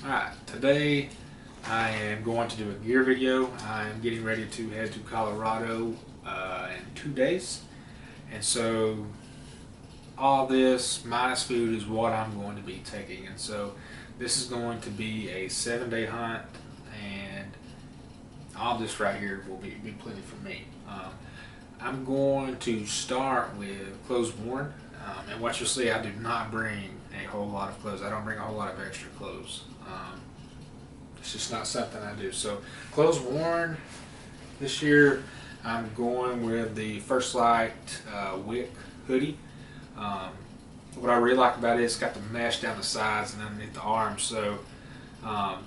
Alright, today I am going to do a gear video. I am getting ready to head to Colorado in 2 days. And so all this minus food is what I'm going to be taking. And so this is going to be a 7-day hunt, and all this right here will be plenty for me. I'm going to start with clothes worn. And what you'll see, I do not bring a whole lot of clothes. I don't bring a whole lot of extra clothes. It's just not something I do. So clothes worn this year, I'm going with the First Light Wick hoodie. What I really like about it, it's got the mesh down the sides and underneath the arms. So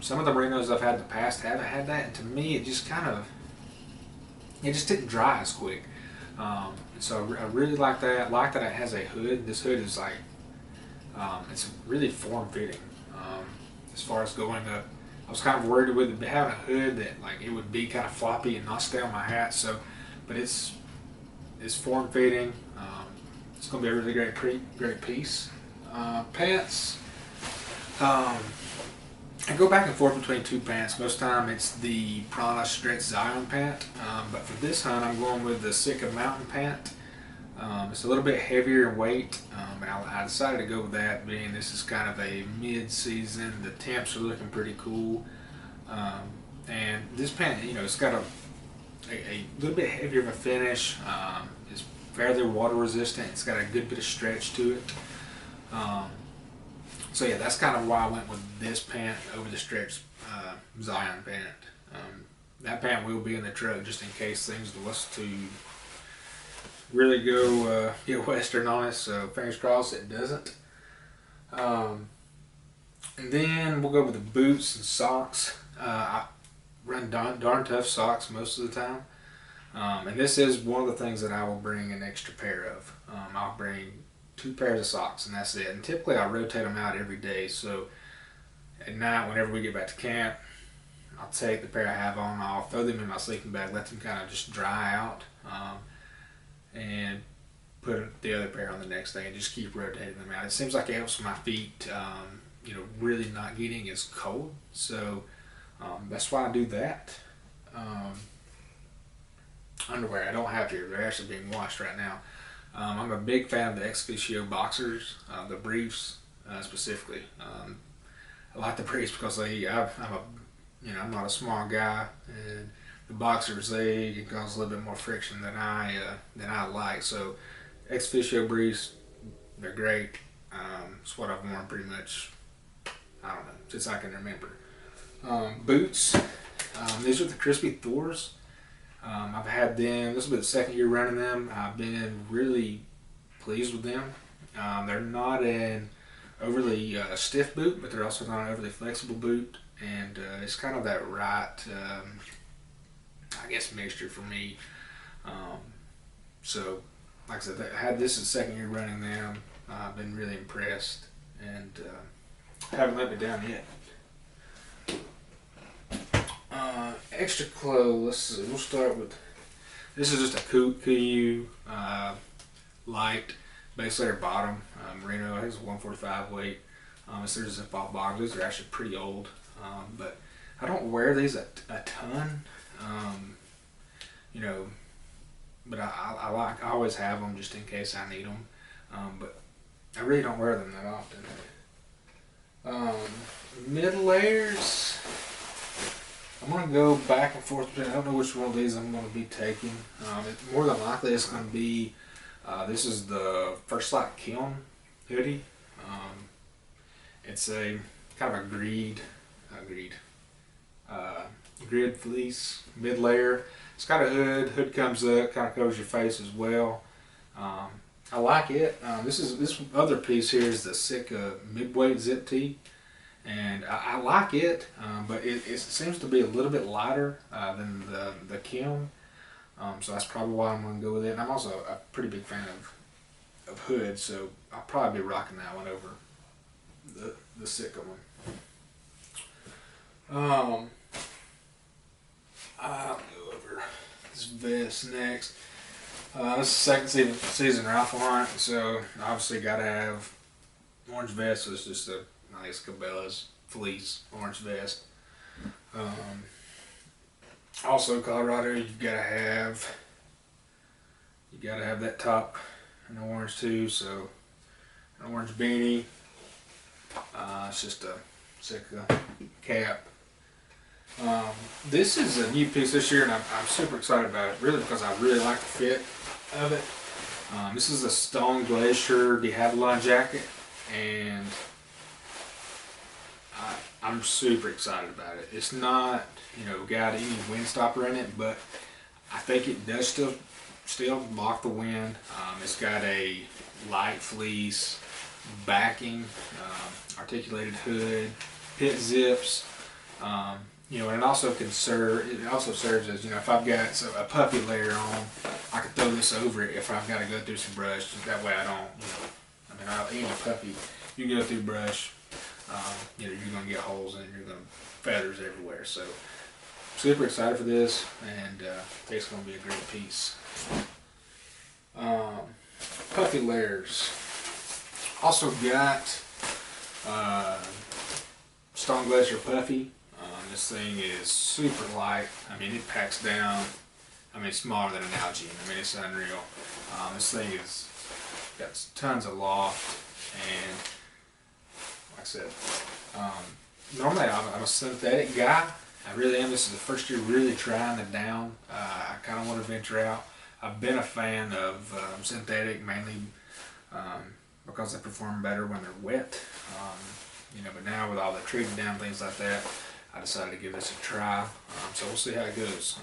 some of the merinos I've had in the past haven't had that, and to me it just it just didn't dry as quick. So I really like that. I like that it has a hood. This hood is like, it's really form-fitting. As far as going up, I was kind of worried with it having a hood that like it would be kind of floppy and not stay on my hat. So, but it's form-fitting. It's going to be a really great piece. Pants. I go back and forth between two pants. Most of the time it's the Prana Stretch Zion pant, but for this hunt I'm going with the Sitka Mountain pant. It's a little bit heavier in weight, and I decided to go with that, being this is kind of a mid-season. The temps are looking pretty cool, and this pant, it's got a little bit heavier of a finish. It's fairly water resistant. It's got a good bit of stretch to it. So yeah, that's kind of why I went with this pant over the Stretch Zion pant. That pant will be in the truck just in case things was to really go get western on us, so fingers crossed it doesn't. And then we'll go with the boots and socks. I run darn tough socks most of the time. And this is one of the things that I will bring an extra pair of. I'll bring 2 pairs of socks, and that's it. And typically I rotate them out every day, so at night whenever we get back to camp, I'll take the pair I have on, I'll throw them in my sleeping bag, let them kind of just dry out, and put the other pair on the next day and just keep rotating them out. It seems like it helps my feet really not getting as cold, so that's why I do that. Underwear I don't have here, they're actually being washed right now. I'm a big fan of the Ex Officio boxers, the briefs specifically. I like the briefs because I'm not a small guy, and the boxers, they can cause a little bit more friction than I like. So Ex Officio briefs, they're great. It's what I've worn pretty much, I don't know, since I can remember. Boots, these are the Crispy Thors. I've had them, this will be the 2nd year running them. I've been really pleased with them. They're not an overly stiff boot, but they're also not an overly flexible boot. And it's kind of that right, I guess, mixture for me. So, like I said, I had this as 2nd year running them. I've been really impressed, and haven't let me down yet. Extra clothes, let's see, we'll start with, this is just a Kuiu light base layer bottom, merino. I think it's a 145 weight. It's their zip off bottom. These are actually pretty old, but I don't wear these a ton, but I always have them just in case I need them, but I really don't wear them that often. Mid layers, I'm going to go back and forth. I don't know which one of these I'm going to be taking. More than likely it's going to be, this is the First Light Kiln hoodie. It's a kind of a grid fleece mid layer. It's got a hood comes up, kind of covers your face as well. I like it. This other piece here is the Sitka midweight zip tee. And I like it, but it seems to be a little bit lighter than the Kiln, so that's probably why I'm going to go with it. And I'm also a pretty big fan of hoods, so I'll probably be rocking that one over the Sitka one. I'll go over this vest next. This is the 2nd season rifle hunt, so obviously got to have orange vest. So it's just I think it's Cabela's fleece, orange vest. Also, Colorado, you gotta have that top in orange too. So an orange beanie. It's just a Sitka cap. This is a new piece this year, and I'm super excited about it. Really, because I really like the fit of it. This is a Stone Glacier de Havilland jacket, and I'm super excited about it. It's not, got any wind stopper in it, but I think it does still block the wind. It's got a light fleece backing, articulated hood, pit zips. And it also serves as, if I've got a puffy layer on, I can throw this over it if I've got to go through some brush. That way I don't, any puffy, you go through brush, you're going to get holes in it, you're going to feathers everywhere. So super excited for this, and I think it's going to be a great piece. Puffy layers. Also got Stone Glacier Puffy. This thing is super light. It packs down. It's smaller than an Algae. It's unreal. This thing is got tons of loft, and like I said, normally I'm a synthetic guy. I really am. This is the first year really trying the down. I kind of want to venture out. I've been a fan of synthetic mainly because they perform better when they're wet. But now with all the treated down things like that, I decided to give this a try. So we'll see how it goes.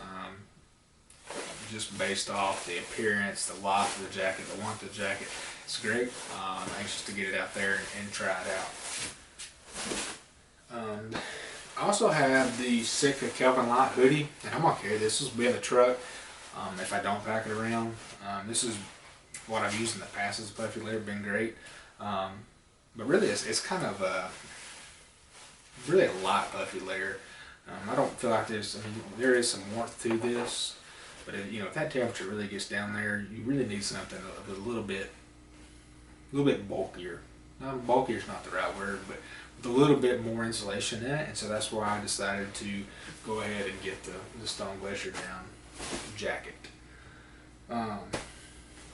Just based off the appearance, the loft of the jacket, the warmth of the jacket, it's great. I'm anxious to get it out there and try it out. I also have the Sitka Kelvin Light hoodie, and I'm gonna carry this. This will be in the truck if I don't pack it around. This is what I've used in the past as a puffy layer, been great. But really, it's kind of really a light puffy layer. I don't feel like there is some warmth to this, but if that temperature really gets down there, you really need something a little bit bulkier. Bulkier is not the right word, but with a little bit more insulation in it, and so that's why I decided to go ahead and get the Stone Glacier down jacket.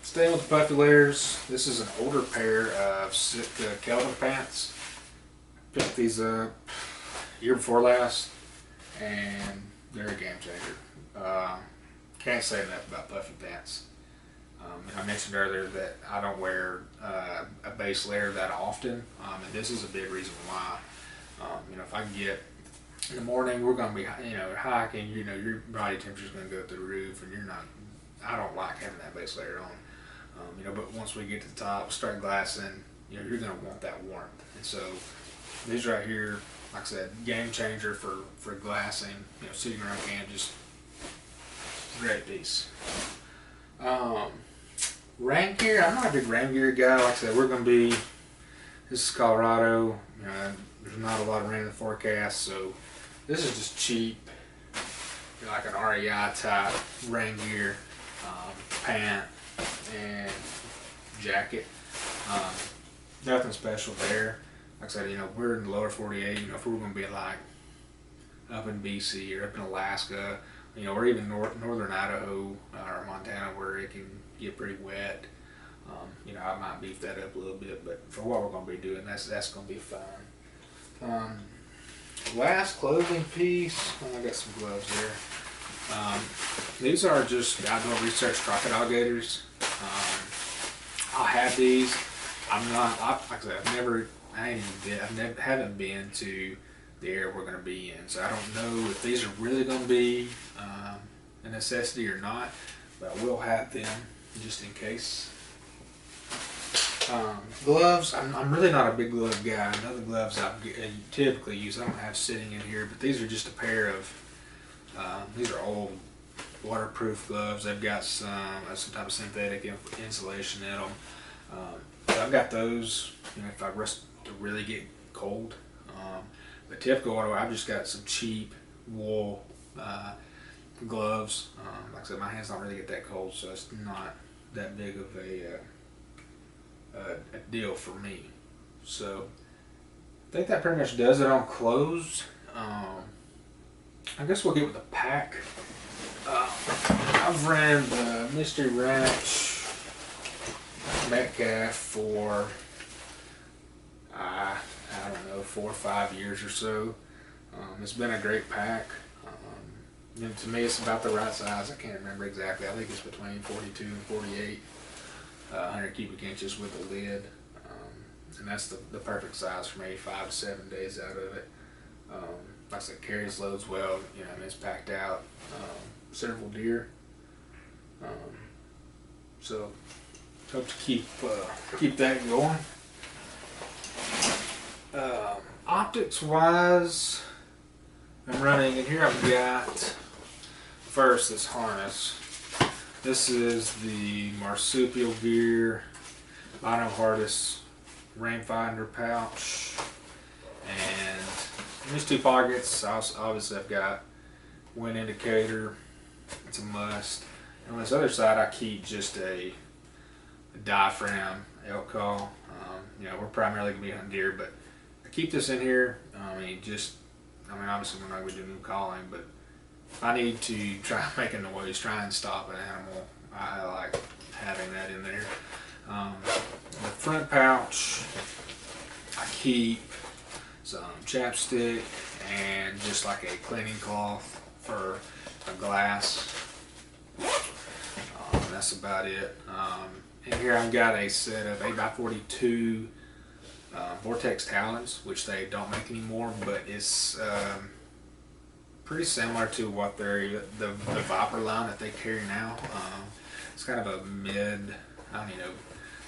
Staying with the puffy layers, this is an older pair of Sitka Kelvin pants. Picked these up year before last, and they're a game changer. Can't say enough about puffy pants. And I mentioned earlier that I don't wear a base layer that often, and this is a big reason why. If I get in the morning, we're going to be hiking. Your body temperature is going to go through the roof, and I don't like having that base layer on. But once we get to the top, start glassing, you're going to want that warmth, and so these right here, like I said, game changer for glassing. Sitting around camp, just great piece. Rain gear. I'm not a big rain gear guy. Like I said, this is Colorado. There's not a lot of rain in the forecast, so this is just cheap, like an REI type rain gear, pant and jacket. Nothing special there. Like I said, we're in the lower 48. If we were going to be like up in BC or up in Alaska, or even northern Idaho or Montana, where it can get pretty wet, I might beef that up a little bit. But for what we're going to be doing, that's going to be fine. Last clothing piece. I got some gloves there. These are just outdoor research crocodile gators. I'll have these. Like I said, I haven't been to the area we're going to be in, so I don't know if these are really going to be a necessity or not, but I will have them just in case. Gloves, I'm really not a big glove guy. Another gloves I typically use, I don't have sitting in here, but these are just a pair of, these are old waterproof gloves. They've got some type of synthetic insulation in them. So I've got those, if I rest to really get cold. But typical, I've just got some cheap wool gloves. Like I said, my hands don't really get that cold, so it's not that big of a deal for me. So I think that pretty much does it on clothes. I guess we'll get with the pack. I've ran the Mystery Ranch Metcalf for I don't know, 4 or 5 years or so. It's been a great pack. And to me, it's about the right size. I can't remember exactly. I think it's between 42 and 48 100 cubic inches with a lid. And that's the perfect size for maybe 5 to 7 days out of it. Like I said, carries loads well. You know, and it's packed out several deer. So hope to keep that going. Optics wise, I'm running, and here I've got first this harness. This is the Marsupial Gear Vinyl Hardest Rangefinder pouch, and these 2 pockets. Obviously, I've got wind indicator. It's a must. And on this other side, I keep just a diaphragm elk call. You know, we're primarily gonna be hunting deer, but I keep this in here. Obviously we're not gonna do new calling, but if I need to try and make a noise, try and stop an animal, I like having that in there. The front pouch, I keep some chapstick and just like a cleaning cloth for a glass. That's about it. And here I've got a set of 8x42 Vortex Talons, which they don't make anymore, but it's pretty similar to what the Viper line that they carry now. It's kind of a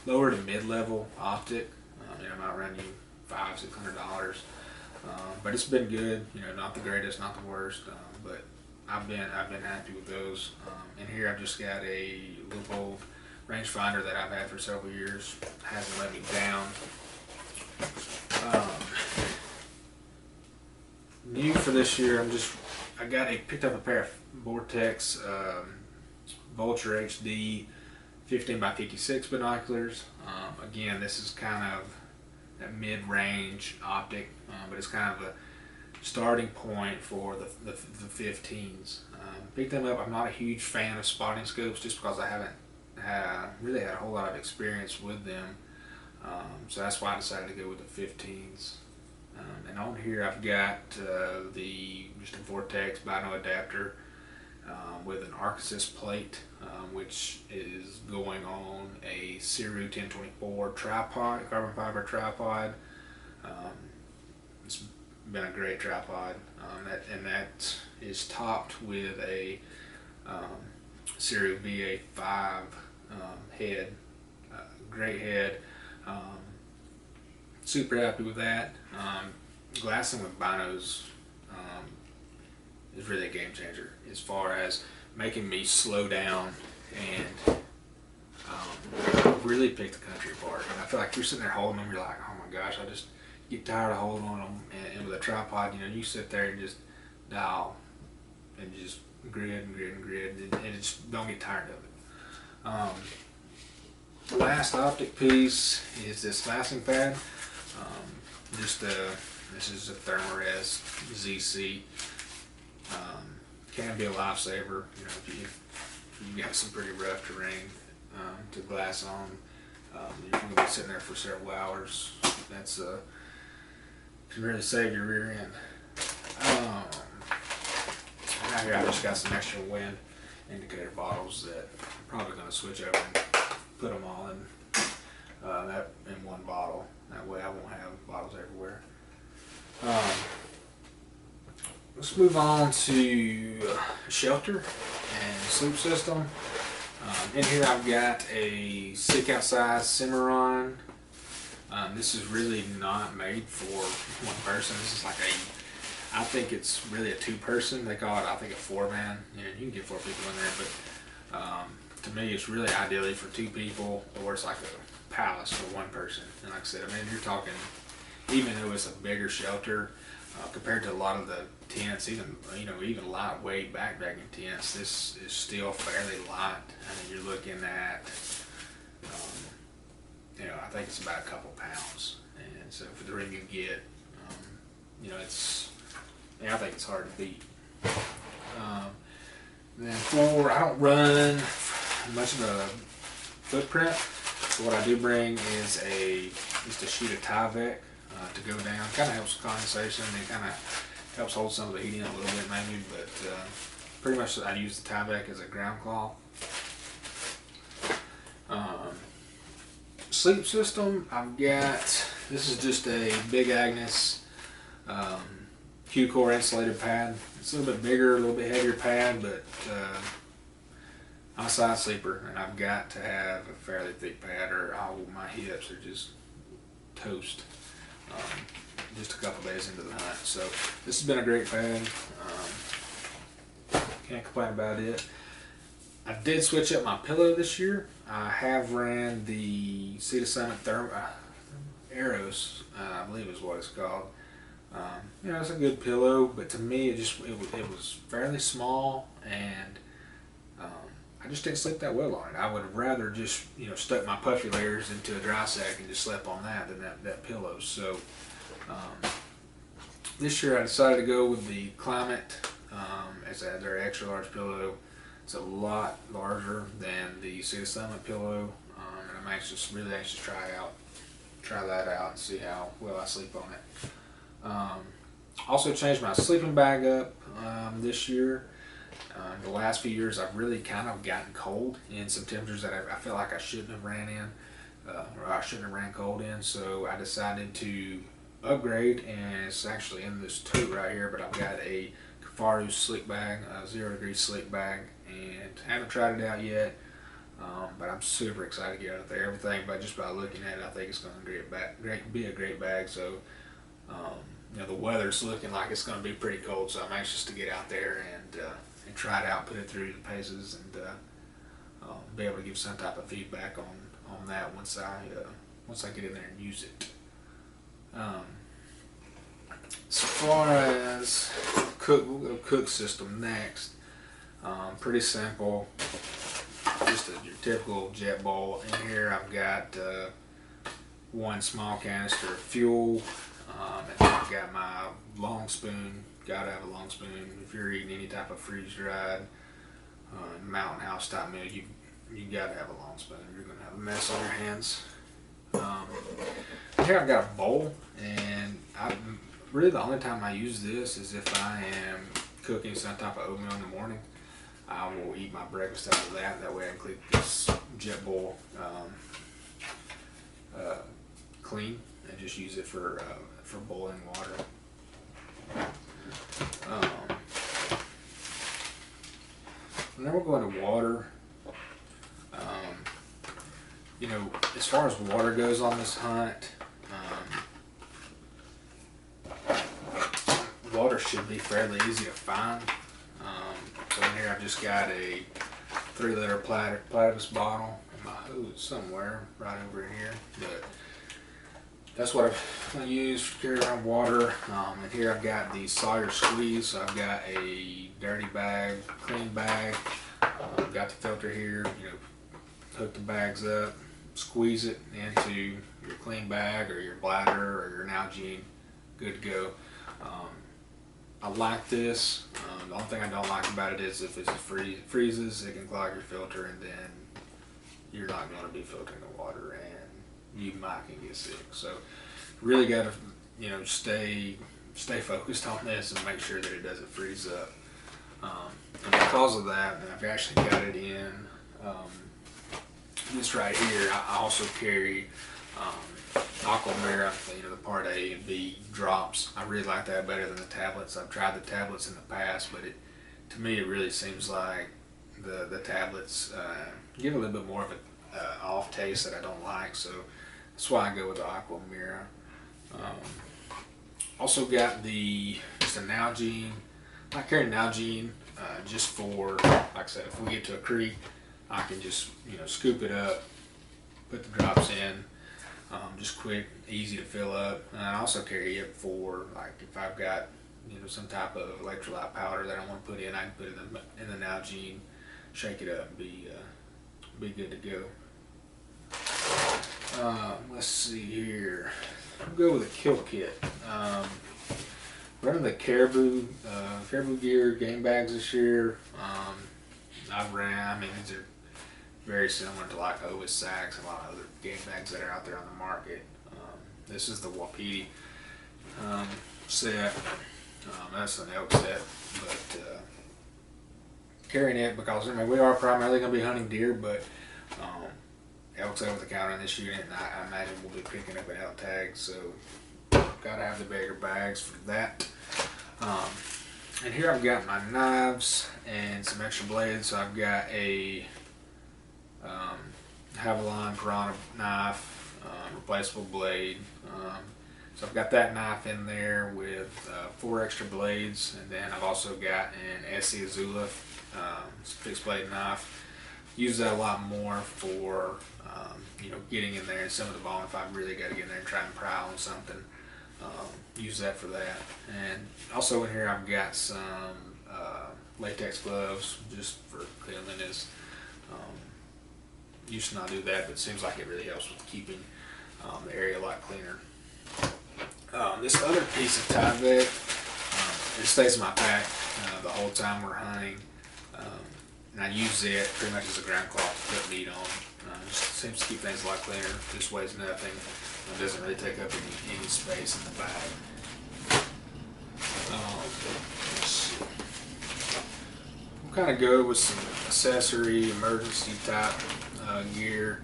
lower to mid-level optic. It might run you $500–600, but it's been good. You know, not the greatest, not the worst, but I've been happy with those. And here I've just got a Leupold rangefinder that I've had for several years. Hasn't let me down. New for this year, I picked up a pair of Vortex Vulture HD 15x56 binoculars. Again, this is kind of that mid-range optic, but it's kind of a starting point for the 15s. Picked them up. I'm not a huge fan of spotting scopes just because I haven't really had a whole lot of experience with them. So that's why I decided to go with the 15s. And on here I've got just a Vortex Bino adapter with an Arcasys plate, which is going on a Ciru 1024 tripod, carbon fiber tripod. It's been a great tripod, and that is topped with a Ciru VA5 head. Great head. Super happy with that. Glassing with binos is really a game changer as far as making me slow down and really pick the country apart. And I feel like you're sitting there holding them, you're like, oh my gosh, I just get tired of holding on them. And with a tripod, you know, you sit there and just dial and just grid and grid and grid, and just don't get tired of it. The last optic piece is this masking pad. This is a Thermarest ZC. Can be a lifesaver, you know, if you got some pretty rough terrain to glass on. You're going to be sitting there for several hours. That's can really save your rear end. Now here I just got some extra wind indicator bottles that I'm probably going to switch over and put them all in that in one bottle. That way I won't have bottles everywhere. Let's move on to shelter and sleep system. In here I've got a Sick Outside Cimarron. This is really not made for one person. This is like I think it's really a 2-person. They call it, I think, a 4-man. You know, you can get 4 people in there, but to me it's really ideally for 2 people, or it's like a palace for 1 person. And like I said, I mean, you're talking, even though it's a bigger shelter, compared to a lot of the tents, even lightweight backpacking tents, this is still fairly light. I mean, you're looking at, I think it's about a couple pounds, and so for the room you get, you know, I think it's hard to beat. Then I don't run much of a footprint. So what I do bring is just a sheet of Tyvek to go down. Kind of helps with condensation. It kind of helps hold some of the heat in a little bit maybe, but pretty much I use the Tyvek as a ground cloth. Sleep system, I've got, this is just a Big Agnes Q-Core insulated pad. It's a little bit bigger, a little bit heavier pad, but I'm a side sleeper and I've got to have a fairly thick pad or my hips are just toast just a couple days into the hunt. So this has been a great pad. Can't complain about it. I did switch up my pillow this year. I have ran the Sea to Summit Arrows, I believe is what it's called. You know, it's a good pillow, but to me it was fairly small, and I just didn't sleep that well on it. I would have rather just, you know, stuck my puffy layers into a dry sack and just slept on that than that pillow. So this year I decided to go with the Climate as their extra large pillow. It's a lot larger than the Sea to Summit pillow, and I'm really anxious to try that out and see how well I sleep on it. Also changed my sleeping bag up this year. The last few years I've really kind of gotten cold in some temperatures that I feel like I shouldn't have ran in, or I shouldn't have ran cold in, so I decided to upgrade, and it's actually in this tote right here, but I've got a Kafaru slick bag, a 0 degree slick bag, and haven't tried it out yet, but I'm super excited to get out there. Everything, but just by looking at it, I think it's going to be a great bag. So you know, the weather's looking like it's going to be pretty cold, so I'm anxious to get out there and try it out, put it through the paces, and be able to give some type of feedback on that once I get in there and use it. As far as cook system next, pretty simple. Just your typical jet bowl. In here I've got one small canister of fuel, and then I've got my long spoon. Gotta have a long spoon if you're eating any type of freeze-dried mountain house type meal. You gotta have a long spoon. You're gonna have a mess on your hands. Here I've got a bowl, and really the only time I use this is if I am cooking some type of oatmeal in the morning. I will eat my breakfast out of that. That way I can keep this jet bowl clean and just use it for boiling water. Whenever we're going to water, you know, as far as water goes on this hunt, water should be fairly easy to find. So in here I've just got a 3-liter Platypus bottle, and my hose somewhere right over here, but that's what I use to carry around water. And here I've got the Sawyer Squeeze. So I've got a dirty bag, clean bag. I've got the filter here. You know, hook the bags up, squeeze it into your clean bag or your bladder or your Nalgene. Good to go. I like this. The only thing I don't like about it is if it freezes, it can clog your filter, and then you're not going to be filtering the water, and you might can get sick. So really got to, you know, stay focused on this and make sure that it doesn't freeze up. And because of that, I've actually got it in this right here. I also carry Aquamira, you know, the Part A and B drops. I really like that better than the tablets. I've tried the tablets in the past, but to me it really seems like the tablets give a little bit more of an off taste that I don't like. So that's why I go with the Aquamira. Also got just a Nalgene. I carry Nalgene just for, like I said, if we get to a creek, I can just, you know, scoop it up, put the drops in. Just quick, easy to fill up. And I also carry it for, like, if I've got, you know, some type of electrolyte powder that I want to put in, I can put it in the Nalgene, shake it up, and be good to go. Let's see here. I'll go with a kill kit. running the Caribou gear game bags this year. I mean, these are very similar to like Ovis sacks and a lot of other game bags that are out there on the market. This is the Wapiti set. That's an elk set, but carrying it because I mean we are primarily going to be hunting deer, but elk's over the counter in this unit, and I imagine we'll be picking up an elk tag, so gotta have the bigger bags for that. And here I've got my knives and some extra blades. So I've got a Havalon Piranha knife, replaceable blade. So I've got that knife in there with 4 extra blades, and then I've also got an SC Azula fixed blade knife. Use that a lot more for you know, getting in there in some of the bone if I really got to get in there and try and pry on something. Use that for that. And also in here I've got some latex gloves just for cleanliness. Used to not do that, but it seems like it really helps with keeping the area a lot cleaner. This other piece of Tyvek, it stays in my pack the whole time we're hunting, and I use it pretty much as a ground cloth to put meat on. Just seems to keep things a lot cleaner. This weighs nothing. It doesn't really take up any space in the bag. Let's see. We'll kind of go with some accessory, emergency type gear.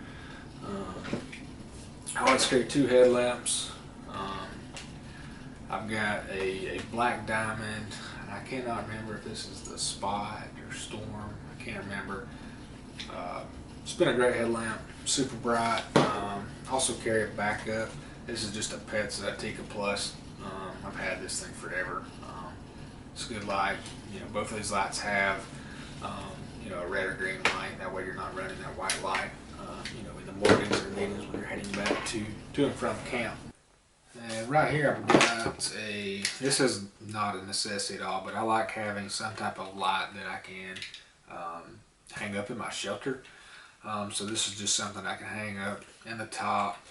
I like to carry 2 headlamps. I've got a black diamond. I cannot remember if this is the Spot or Storm. I can't remember. It's been a great headlamp, super bright. Also carry a backup. This is just a Petza Plus. I've had this thing forever. It's a good light. You know, both of these lights have you know, a red or green light. That way you're not running that white light. You know, in the mornings or evenings when you're heading back to and from camp. And right here I've got this is not a necessity at all, but I like having some type of light that I can hang up in my shelter. So this is just something I can hang up in the top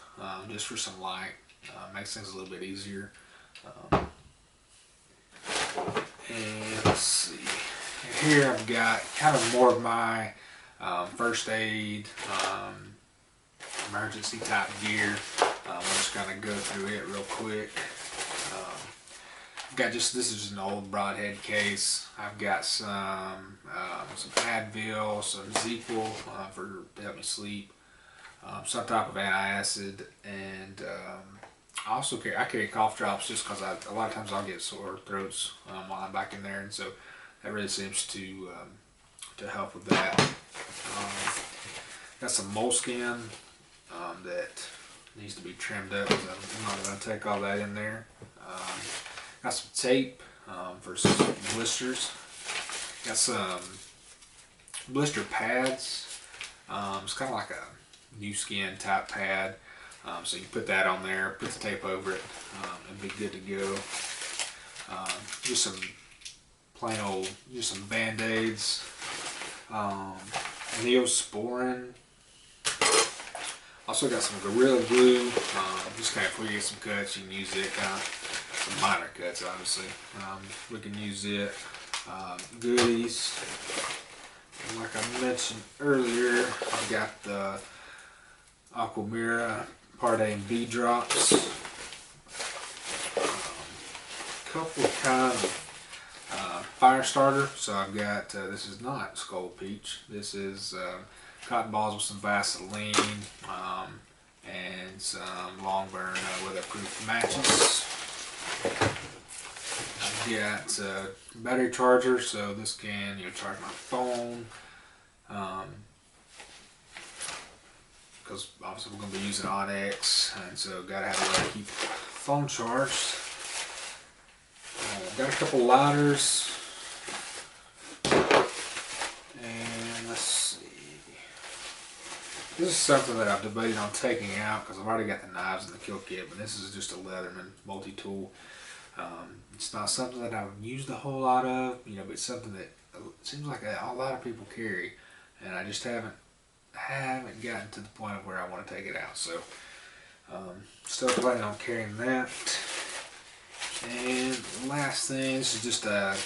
just for some light. Makes things a little bit easier. And let's see. And here I've got kind of more of my first aid, emergency type gear. I'm just gonna go through it real quick. I've got this is just an old broadhead case. I've got some Advil, some ZzzQuil to help me sleep, some type of antacid, and I carry cough drops just because a lot of times I'll get sore throats while I'm back in there, and so that really seems to help with that. Got some moleskin that needs to be trimmed up because I'm not going to take all that in there. Got some tape for some blisters. Got some blister pads. It's kind of like a new skin type pad. So you can put that on there, put the tape over it, and be good to go. Just some plain old, just some Band-Aids. Neosporin. Also got some Gorilla Glue, just kind of before you get some cuts, you can use it, some minor cuts obviously. We can use it. Goodies. And like I mentioned earlier, I've got the Aquamira Part A and B drops. Couple of kinds of fire starter. So I've got, this is not Skull Peach, this is cotton balls with some Vaseline and some long burn weatherproof matches. I've got battery charger, so this can charge my phone. Because obviously we're going to be using Onyx, and so gotta have a way to keep the phone charged. Got a couple lighters. This is something that I've debated on taking out because I've already got the knives and the kill kit, but this is just a Leatherman multi-tool. It's not something that I've used a whole lot of, but it's something that it seems like a lot of people carry, and I just haven't gotten to the point of where I want to take it out. So, still planning on carrying that. And last thing, this is just a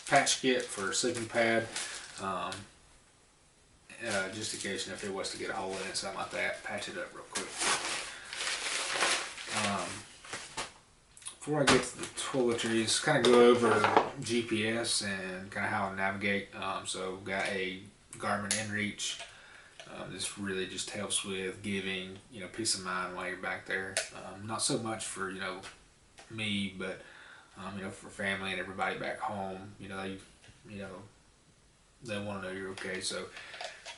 patch kit for a sleeping pad. Just in case, if it was to get a hole in it, something like that, patch it up real quick. Before I get to the toiletries, kind of go over GPS and kind of how to navigate. So got a Garmin InReach. This really just helps with giving peace of mind while you're back there. Not so much for me, but for family and everybody back home. They want to know you're okay. So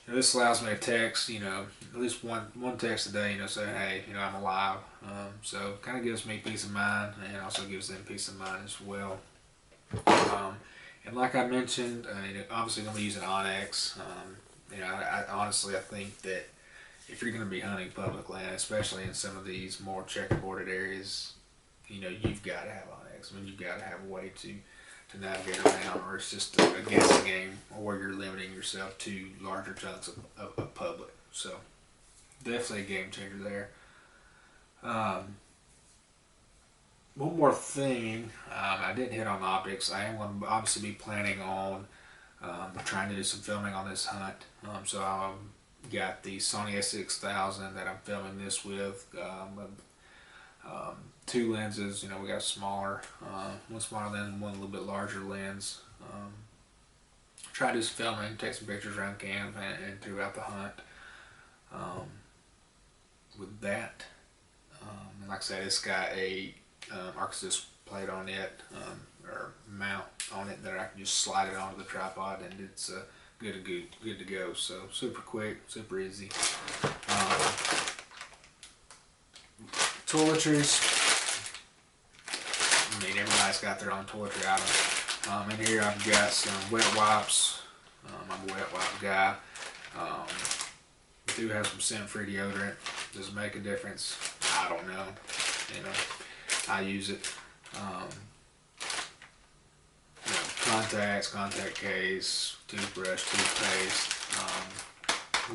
this allows me to text, at least one text a day, saying, hey, I'm alive. So kind of gives me peace of mind, and also gives them peace of mind as well. And like I mentioned, obviously going to be using Onyx. I honestly think that if you're going to be hunting public land, especially in some of these more checkerboarded areas, you've got to have Onyx. You've got to have a way to navigate around, or it's just a guessing game, or you're limiting yourself to larger chunks of public. So definitely a game changer there. One more thing, I didn't hit on optics. I am going to obviously be planning on trying to do some filming on this hunt. So I've got the Sony a6000 that I'm filming this with. Two lenses, we got a smaller, one smaller lens and one a little bit larger lens. Try to do some filming, take some pictures around camp and throughout the hunt with that. And like I said, it's got a Arctis plate on it, or mount on it that I can just slide it onto the tripod, and it's good to go. So super quick, super easy. Toiletries. Everybody's got their own toiletry item. In here I've got some wet wipes. I'm a wet wipe guy. Do have some scent-free deodorant. Does it make a difference? I don't know. I use it. Contacts, contact case, toothbrush, toothpaste,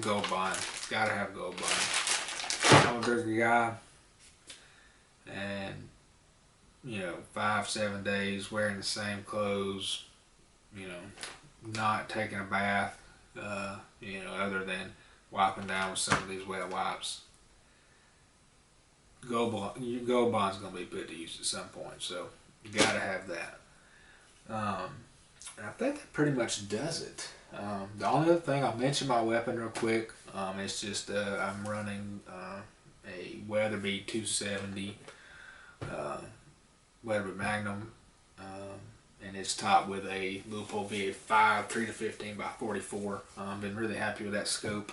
Gold Bond. Gotta have Gold Bond. I'm a burger guy, and 5-7 days wearing the same clothes, not taking a bath, other than wiping down with some of these wet wipes. Gold Bond's going to be put to use at some point, so you got to have that. And I think that pretty much does it. The only other thing, I'll mention my weapon real quick. It's just I'm running a Weatherby 270 Weatherby Magnum, and it's topped with a Leupold VA5 3-15 by 44. Been really happy with that scope.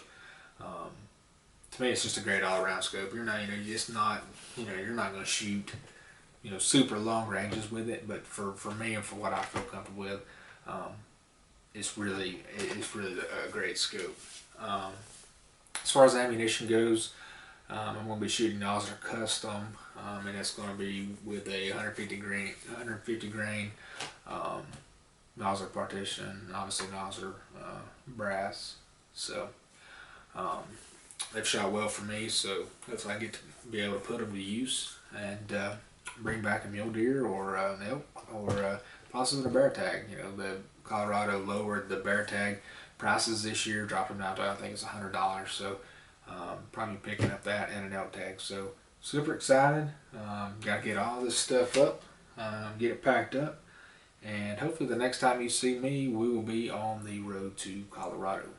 To me, it's just a great all-around scope. You're not, you're just not, you're not going to shoot, super long ranges with it. But for me and for what I feel comfortable with, it's really a great scope. As far as ammunition goes, I'm going to be shooting Nosler Custom, and it's going to be with a 150 grain Nosler partition, obviously Nosler brass. So they've shot well for me, so hopefully I get to be able to put them to use and bring back a mule deer or an elk, or possibly a bear tag. The Colorado lowered the bear tag prices this year, dropped them down to, I think it's $100. So probably picking up that and an elk tag. So super excited. Got to get all this stuff up, get it packed up, and hopefully the next time you see me, we will be on the road to Colorado.